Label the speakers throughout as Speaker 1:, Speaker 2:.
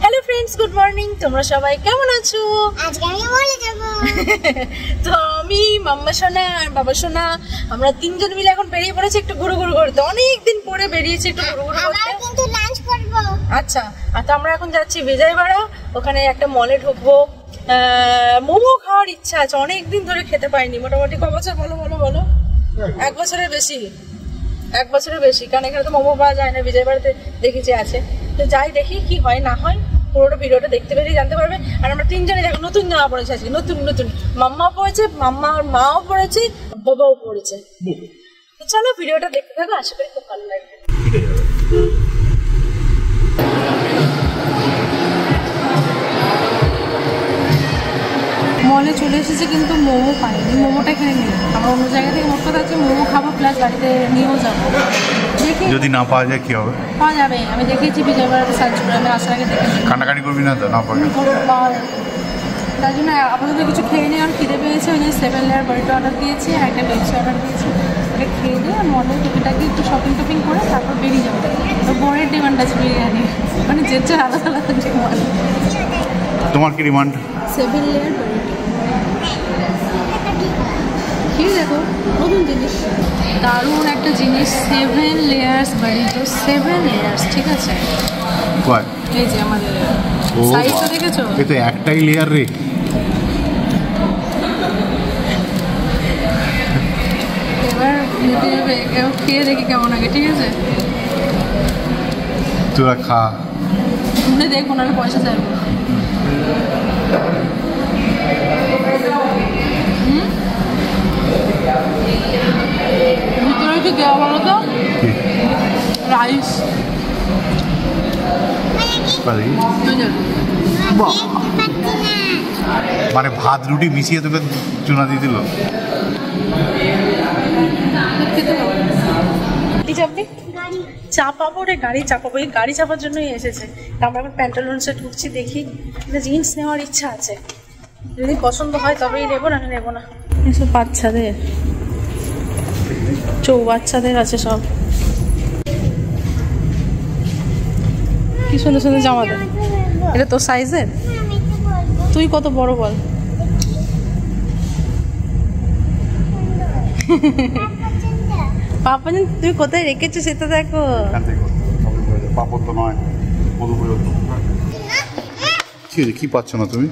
Speaker 1: Hello friends, good morning. তোমরা সবাই কেমন আছো?
Speaker 2: আজকে আমি বলে যাব।
Speaker 1: তো আমি মাম্মা সোনা আর বাবা সোনা আমরা তিনজন মিলে এখন বেরিয়ে পড়েছি একটু ঘুরু ঘুরু করতে। অনেকদিন পরে বেরিয়েছি একটু ঘুরু ঘুরু করতে।
Speaker 2: আমরা কিন্তু লাঞ্চ করব।
Speaker 1: আচ্ছা, আর তো আমরা এখন যাচ্ছি বিজয়বাড়া। ওখানে একটা মলে ঢুকবো। মোমো খাওয়ার ইচ্ছা আছে, অনেকদিন ধরে খেতে পাইনি। মোটামুটি ক বছর বলো বলো বলো? 1 বছরের বেশি, 1 বছরের বেশি। কারণ এখানে তো মোমো পাওয়া যায় না, বিজয়বাড়াতে দেখেছি আছে। তো যাই, দেখি কি হয় না হয়। পুরোটা ভিডিওটা দেখতে পেরেই জানতে পারবে। আর আমরা তিনজনে দেখো নতুন জামা পড়েছি আজকে, নতুন নতুন। মাম্মা পড়েছে, মাম্মার মাও পড়েছে, বাবাও পড়েছে। তো চলো ভিডিওটা দেখতে থাকো, আশা করি খুব ভালো লাগবে। মলে চলে এসেছে কিন্তু মোমো পাইনি। মোমোটা এখানে নেই। আমরা অন্য জায়গা থেকে মোট কথা হচ্ছে মোমো খাবো, প্লাস বাড়িতে নিয়েও যাবো। দেখি
Speaker 3: যদি না পাওয়া যায় কি হবে?
Speaker 1: পাওয়া যাবে। আমি দেখেছি বিজয়বাড়াতে সার্চ করে, আমি আসার আগে দেখেছি।
Speaker 3: কান্নাকাটি করবি না তো না পাওয়া?
Speaker 1: তার জন্য আপাতত কিছু খেয়ে নিয়ে আর খিদে পেয়েছে। ওই জন্য 7 লেয়ার বাড়িটা অর্ডার দিয়েছি আর একটা পেপসি অর্ডার দিয়েছি। ওটা খেয়ে দিয়ে মলে টুকিটাকি একটু শপিং টপিং করে তারপর বেরিয়ে যাবো। তো বোনের ডিমান্ড আছে বিরিয়ানি, মানে যে যার আলাদা আলাদা ডিমান্ড।
Speaker 3: তোমার কি ডিমান্ড?
Speaker 1: 7 লেয়ার বাড়িটা খেয়ে দেখো, নতুন জিনিস, দারুণ একটা জিনিস। 7 লেয়ার্স বাড়িটো, 7 লেয়ার্স, ঠিক আছে? এই যে আমাদের সাইজটা দেখেছো?
Speaker 3: এ তো একটাই লেয়ার রে।
Speaker 1: এবার নিতে হবে, খেয়ে দেখি কেমন আগে, ঠিক আছে?
Speaker 3: তোরা খা।
Speaker 1: তুমি দেখো, নাহলে পয়সা চাইবো। ভিতরে কি দেওয়া বলো তো? রাইস
Speaker 3: মানে ভাত রুটি মিশিয়ে তোকে চুনা দিয়ে দিল।
Speaker 1: চাপাবো রে, গাড়ি চাপাবো। এই গাড়ি চাপার জন্যই এসেছে। আমরা এখন প্যান্টালুন্সে ঢুকছি, দেখি জিন্স নেওয়ার ইচ্ছা আছে। যদি পছন্দ হয় তবেই নেবো, না নেবো না। এসব বাচ্চাদের, বাচ্চাদের আছে সব। কি সুন্দর সুন্দর জামা দেয়। এটা তোর সাইজের? তুই কত বড় বল? পাপা তুই কোথায় রেখেছো সেটা দেখো।
Speaker 3: কি পাচ্ছ না তুমি?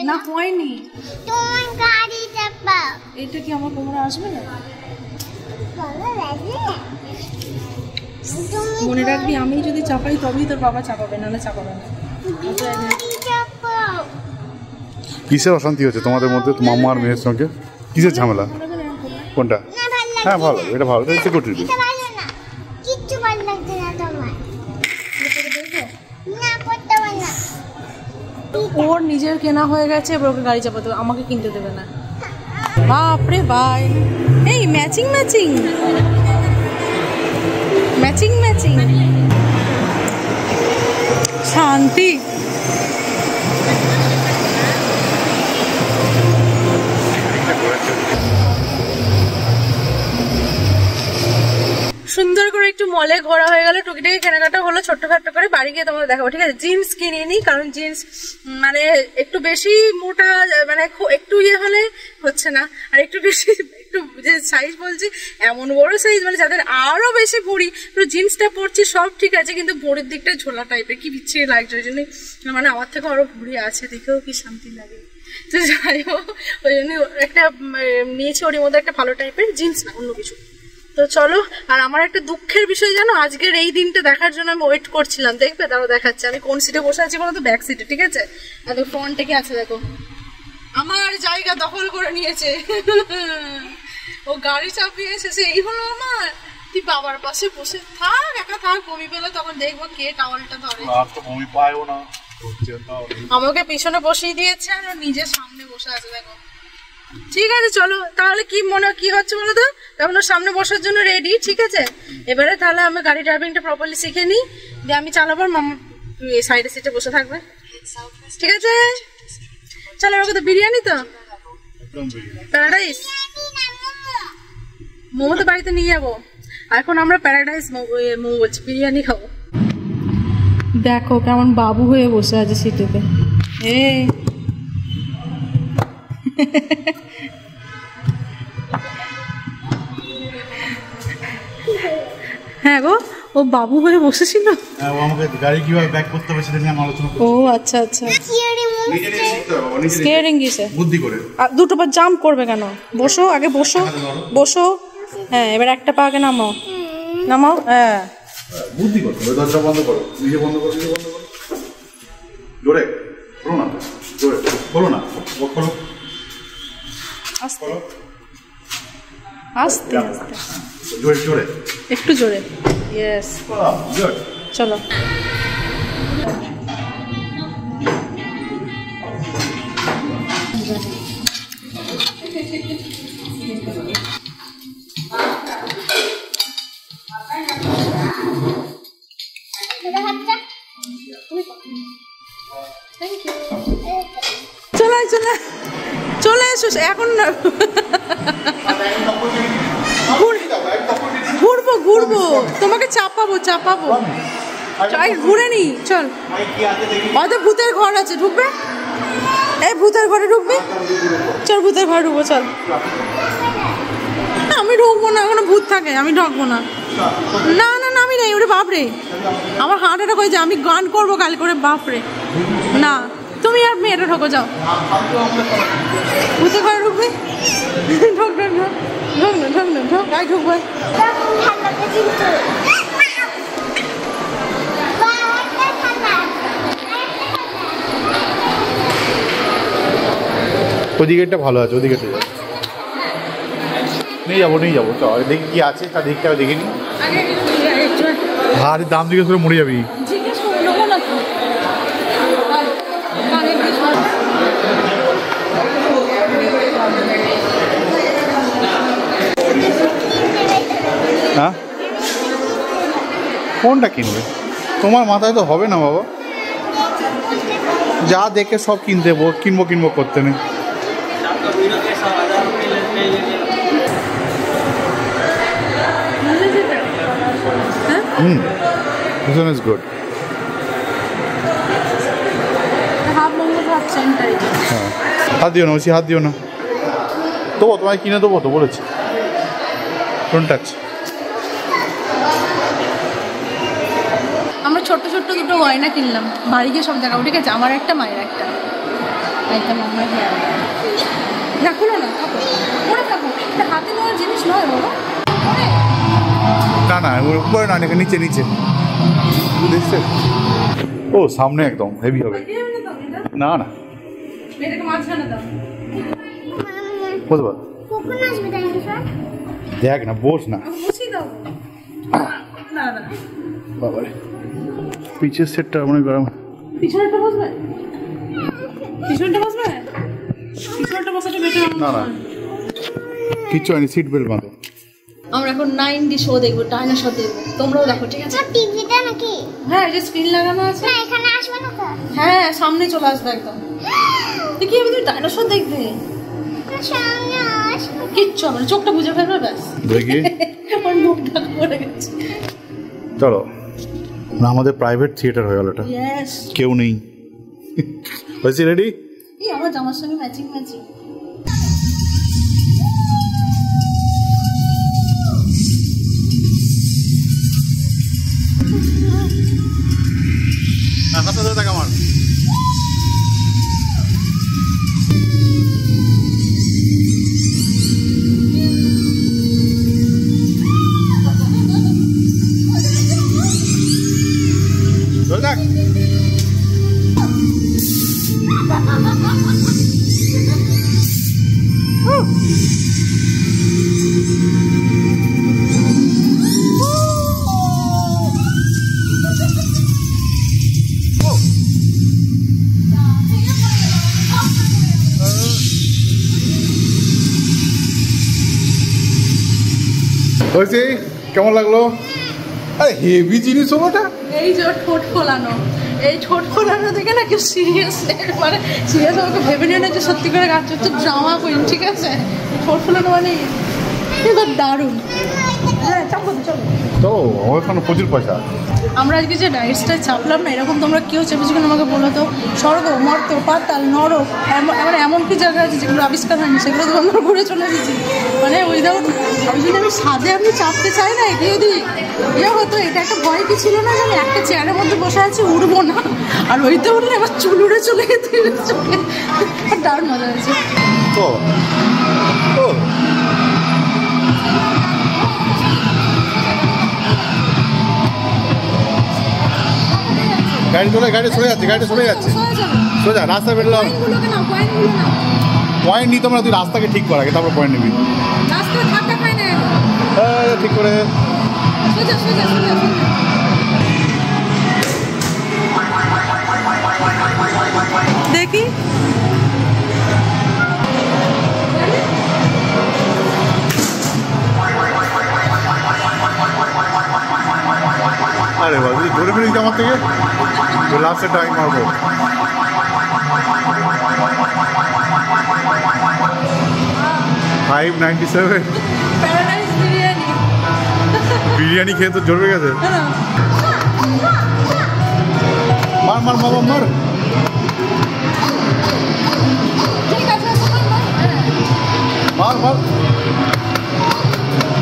Speaker 1: না হয়নি,
Speaker 2: তোমার গাড়ি চাপা।
Speaker 1: এটা কি আমার কোমরে আসবে না? মনে রাখবি, আমি যদি চাপাই তবেই তোর বাবা চাপাবে, নাহলে চাপাবে না।
Speaker 3: কিসের অশান্তি হচ্ছে তোমাদের মধ্যে, মাম্মা আর মেয়ের সঙ্গে? কিসের ঝামেলা? কোনটা? হ্যাঁ ভালো, এটা ভালো, এটা করতে দিই।
Speaker 2: কিচ্ছু ভালো লাগছে না তোমার। না করতে পারবে না।
Speaker 1: ওর নিজের কেনা হয়ে গেছে, এবার ওকে গাড়ি চাপাতে, আমাকে কিনতে দেবে না। বাপরে বাই, এই ম্যাচিং ম্যাচিং ম্যাচিং ম্যাচিং শান্তি। সুন্দর করে একটু মলে ঘোরা হয়ে গেল, টুকিটাকি কেনাকাটা হলো, ছোট্ট খাট্ট করে বাড়ি গিয়ে তোমাদের দেখাবো, ঠিক আছে? জিন্স কিনিনি, কারণ জিন্স মানে একটু বেশি মোটা, মানে একটু ইয়ে হলে হচ্ছে না। আর একটু বেশি, একটু যে সাইজ বলছি এমন বড় সাইজ, মানে যাদের আরো বেশি ভুঁড়ি, তো জিন্সটা পরছি সব ঠিক আছে, কিন্তু ভুঁড়ির দিকটা ঝোলা টাইপের কি বিচ্ছিরি লাগছে। ওই জন্য মানে আমার থেকে আরো ভুঁড়ি আছে, দেখেও কি শান্তি লাগে। তো যাই হোক, ওই জন্য একটা নিয়েছি, ওর মধ্যে একটা ভালো টাইপের জিন্স, না অন্য কিছু। তো চলো। আর আমার একটা দুঃখের বিষয় জানো, আজকের এই দিনটা দেখার জন্য আমি ওয়েট করছিলাম। দেখবে তারও দেখাচ্ছে আমি কোন সিটে বসে আছি বলো তো? ব্যাক সিটে, ঠিক আছে? আর ফ্রন্টে কি আছে দেখো, আমার জায়গা দখল করে নিয়েছে। ও গাড়ি চাপিয়ে এসেছে, এই হলো আমার। তুই বাবার পাশে বসে থাক, একা থাক, বমি পেলে তখন দেখবো কে টাওয়ালটা ধরে। আমাকে পিছনে বসিয়ে দিয়েছে আর নিজের সামনে বসে আছে, দেখো। ঠিক আছে চলো তাহলে, কি মনে কি হচ্ছে বলো তো? এখন সামনে বসার জন্য রেডি, ঠিক আছে? এবারে তাহলে আমি গাড়ি ড্রাইভিংটা প্রপারলি শিখে নিই, দিয়ে আমি চালাবো, মামা সাইডে সিটে বসে থাকবে, ঠিক আছে? চলো এবার তো বিরিয়ানি, তো প্যারাডাইস মোমো তো বাড়িতে নিয়ে যাবো। এখন আমরা প্যারাডাইস মোমো বলছি, বিরিয়ানি খাবো। দেখো কেমন বাবু হয়ে বসে আছে সিটেতে। হ্যাঁ গো, ও বাবু হয়ে বসেছিল।
Speaker 3: ও আমাকে গাড়ি কিভাবে ব্যাক করতে হবে সেটা নিয়ে আমরা আলোচনা করব।
Speaker 1: ও আচ্ছা আচ্ছা, স্টিয়ারিং কিসে
Speaker 3: বুদ্ধি করে
Speaker 1: দুটো পা জাম্প করবে কেন? বসো আগে, বসো বসো। হ্যাঁ, এবার একটা পা আগে নামাও, নামাও। হ্যাঁ,
Speaker 3: বুদ্ধি করতে হবে। দরজা বন্ধ করো, নিজে বন্ধ করো, নিজে বন্ধ করো। জোরে করো না, জোরে বলো না, বলো
Speaker 1: আস্তে আস্তে আস্তে,
Speaker 3: জোরে জোরে,
Speaker 1: একটু জোরে। Yes,
Speaker 3: good.
Speaker 1: চলো। চলে চলে চলে এসো এখন। ঘুরবো ঘুরবো, তোমাকে চাপাবো চাপাবো। ঘুরে নি, চল। হয়তো ভূতের ঘর আছে, ঢুকবে? এই ভূতের ঘরে ঢুকবে? চল ভূতের ঘরে ঢুকবো, চল। আমি ঢুকবো না, ওখানে ভূত থাকে, আমি ঢুকবো না। না না না, আমি নেই। ওরে বাপরে, আমার হার্ট অ্যাটাক হয়েছে। আমি গান করবো কাল করে, বাপরে। না, তুমি আর মেয়েটা ঢোকো, যাও। ভূতের ঘরে ঢুকবে? ঢোক ঢোক ঢোক ঢোক না, ঢোক না, ঢোক। আই ঢুকবে।
Speaker 3: ওদিকে একটা ভালো আছে, ওদিকে নিয়ে যাবো, নিয়ে যাবো। চল দেখি কি আছে, তা দেখতে হবে, দেখিনি। আর দাম জিজ্ঞেস করে মরে যাবি। হ্যাঁ, কোনটা কিনবে? তোমার মাথায় তো হবে না বাবা। যা দেখে সব কিনতে কিনবো কিনবো করতে নেই। This one is good. হ্যাঁ, হাত দিও না, বেশি হাত দিও না। দেবো, তোমায় কিনে দেবো তো বলেছি। Don't touch.
Speaker 1: আমরা ছোট্ট ছোট্ট দুটো গয়না কিনলাম, বাড়ি গিয়ে সব দেখাবো, ঠিক আছে? আমার একটা, মায়ের একটা। না খুলো না, থাকো ওরা, থাকো। এটা হাতে নেওয়ার জিনিস নয় বাবা।
Speaker 3: না না, উপরে না, নিচে নিচে দেখছে। ও সামনে একদম হেভি হবে। না না,
Speaker 1: এটাকে মাঝখানে দাও।
Speaker 3: বুঝবা,
Speaker 2: কখন আসবে ডাইনোসর?
Speaker 3: দেখ না, বস না।
Speaker 1: বসিয়ে দাও। না না,
Speaker 3: বাবারে, পিছের সেটটা অনেক গরম।
Speaker 1: পিছনেরটা বসবে? পিছনেরটা বসবে? পিছনেরটা বসাটা বেটার।
Speaker 3: না না, কিচ্ছু হয়নি, সিট বেল্ট বাঁধো।
Speaker 1: আমরা এখন 9D শো দেখবো, ডাইনোসর দেখবো। তোমরাও দেখো, ঠিক আছে?
Speaker 2: টিভিটা নাকি?
Speaker 1: হ্যাঁ, এই যে স্ক্রিন লাগানো আছে।
Speaker 2: না, এখানে আসবে না তো?
Speaker 1: হ্যাঁ, সামনে চলে আসবে একদম। দেখি আমি, তুমি ডাইনোসর দেখবে?
Speaker 2: সামনে আসবে।
Speaker 1: কিচ্ছু হবে না, চোখটা বুঝে ফেলবে, ব্যাস।
Speaker 3: দেখি
Speaker 1: আমার মুখটা পড়ে গেছে।
Speaker 3: চলো না, আমাদের প্রাইভেট থিয়েটার হয়ে গেল এটা।
Speaker 1: ইয়েস,
Speaker 3: কেউ নেই। হয়েছি রেডি?
Speaker 1: এই আমার জামার সঙ্গে ম্যাচিং ম্যাচিং।
Speaker 3: হাতে ধরে থাক আমার। ধরে থাক। হয়েছে, কেমন লাগলো? আরে হেভি জিনিস হলো ওটা।
Speaker 1: এই যে ঠোঁট খোলানো, এই ঠোঁট খোলানো দেখে না কেউ সিরিয়াস, মানে সিরিয়াস আমাকে ভেবে নিয়ে না যে সত্যি করে গাছ হচ্ছে ড্রামা কুইন, ঠিক আছে? ঠোঁট খোলানো মানে এবার দারুণ। হ্যাঁ, চাপো চলো।
Speaker 3: তো আমার এখানে প্রচুর পয়সা।
Speaker 1: আমরা আজকে যে ডায়েটসটায় চাপলাম না, এরকম তোমরা কেউ চেপেছো কিনা আমাকে বলো তো। স্বর্গ, মর্ত, পাতাল, নরক, এমন কি জায়গা আছে যেগুলো আবিষ্কার হয়নি, সেগুলো তো আমরা ঘুরে চলে এসেছি। মানে উইদাউট, আমি যদি আমি সাদে আমি চাপতে চাই না, এটা যদি ইয়ে হতো, এটা একটা ভয় কি ছিল না যে আমি একটা চেয়ারের মধ্যে বসে আছি, উঠবো না, আর ওইতে উঠলে এবার চুল উড়ে চলে যেতে চোখে। দারুণ মজা হয়েছে।
Speaker 3: তো তো গাড়ি সরে যাচ্ছে সোজা রাস্তা বেরলাম। পয়েন্ট নিতে আমরা, তুই রাস্তাকে ঠিক করা আগে, তারপর পয়েন্ট নিবি। হ্যাঁ ঠিক করে
Speaker 1: দেখি।
Speaker 3: আরে বাবা, যদি ধরে ফেলিস আমার থেকে, লাস্টের টাইম মারবো। $5.97 বিরিয়ানি খেয়ে তো জমে গেছে। মার মার মার মার মার মার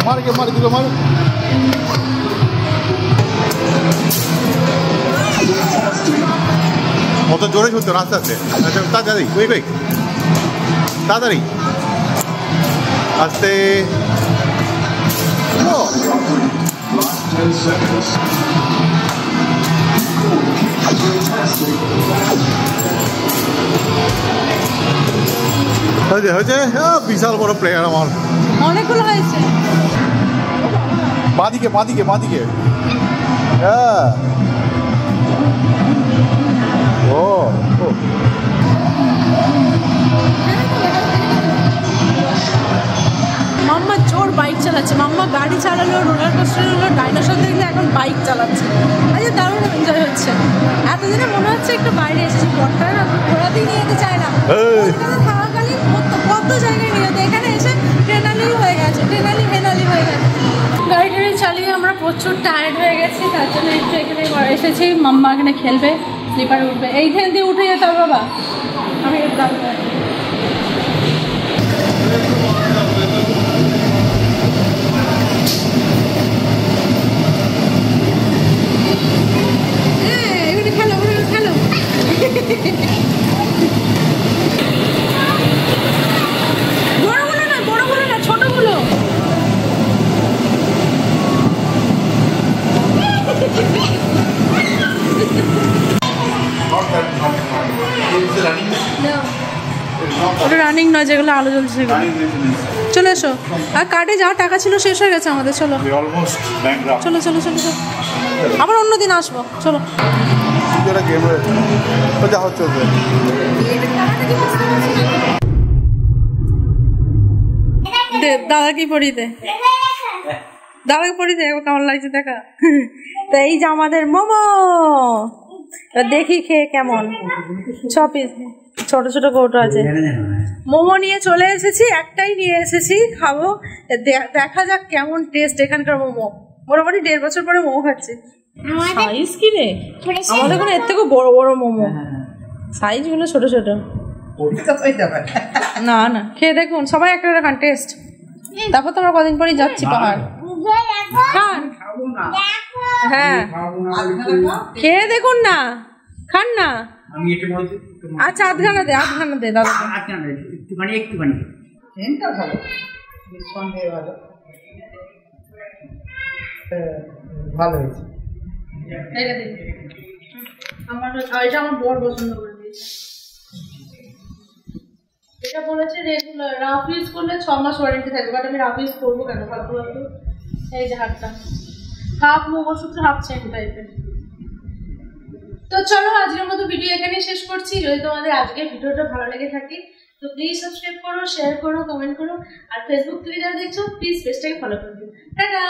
Speaker 3: মার কে মার দিল মার। অত জোরে ছুটতো না, আস্তে আস্তে। আচ্ছা তাড়াতাড়ি, ওই কই তাড়াতাড়ি আস্তে। হয়েছে বিশাল বড় প্লেয়ার আমার,
Speaker 1: অনেকগুলো হয়েছে।
Speaker 3: বাঁদিকে বাঁদিকে বাঁদিকে। হ্যাঁ ও
Speaker 1: মাম্মা জোর বাইক চালাচ্ছে। মাম্মা গাড়ি চালালো, রোলার কোস্টার হলো, ডাইনোসর দেখলে এখন বাইক চালাচ্ছে। আচ্ছা দারুণ এনজয় হচ্ছে। এতদিনে মনে হচ্ছে একটু বাইরে এসেছি। বটটা না ঘোরাতেই নিয়ে যেতে চায় না, থাকাকালীন কত জায়গায় নিয়ে যেতে, এখানে এসে ট্রেনালি হয়ে গেছে, ট্রেনালি মেনালি হয়ে গেছে। গাড়ি টাড়ি চালিয়ে আমরা প্রচুর টায়ার্ড হয়ে গেছি, তার জন্য একটু এখানে এসেছি। মাম্মা এখানে খেলবে, স্লিপারে উঠবে। এইখান দিয়ে উঠে যেতে হবে বাবা, আমি বড়গুলো না ছোটগুলো। ওটা রানিং নয়, যেগুলো আলো জ্বলছে সেগুলো। চলে এসো। আর কার্ডে যা টাকা ছিল শেষ হয়ে গেছে আমাদের। চলো চলো চলো চলো চলো, আবার অন্যদিন আসবো। চলো দাদা কি পড়ি দে, দাদাকে পড়ি দে, কেমন লাগছে দেখা। তো এই যে আমাদের মোমো, দেখি খেয়ে কেমন। সব ছোট ছোট কৌটো আছে। মোমো নিয়ে চলে এসেছি, একটাই নিয়ে এসেছি, খাবো। দেখা যাক কেমন টেস্ট এখানকার মোমো। মোটামুটি 1.5 বছর পরে মোমো খাচ্ছি। সাইজ কি রে, আমাদের কোনো এর থেকে বড় বড় মোমো, সাইজ গুলো ছোট ছোট। না না খেয়ে দেখুন সবাই, একটা খান টেস্ট। তারপর তো আমরা কদিন পরেই যাচ্ছি পাহাড়। খান, হ্যাঁ খেয়ে দেখুন না, খান না। আচ্ছা আধখানা দে দাদা।
Speaker 4: একটুখানি ভালো হয়েছে।
Speaker 1: এটা আমার বড় পছন্দ করে দিয়েছে। এটা বলেছে রেগুলার রাফ ইউজ করলে 6 মাস ওয়ারেন্টি থাকবে, বাট আমি রাফ ইউজ করবো কেন ফালতু ফালতু। এই যে হাতটা হাফ মোমো সূত্র হাফ চেন টাইপের। তো চলো আজকের মতো ভিডিও এখানেই শেষ করছি। যদি তোমাদের আজকের ভিডিওটা ভালো লেগে থাকে তো প্লিজ সাবস্ক্রাইব করো, শেয়ার করো, কমেন্ট করো। আর ফেসবুক থেকে যারা দেখছো প্লিজ পেজটাকে ফলো করে দিও। টাটা।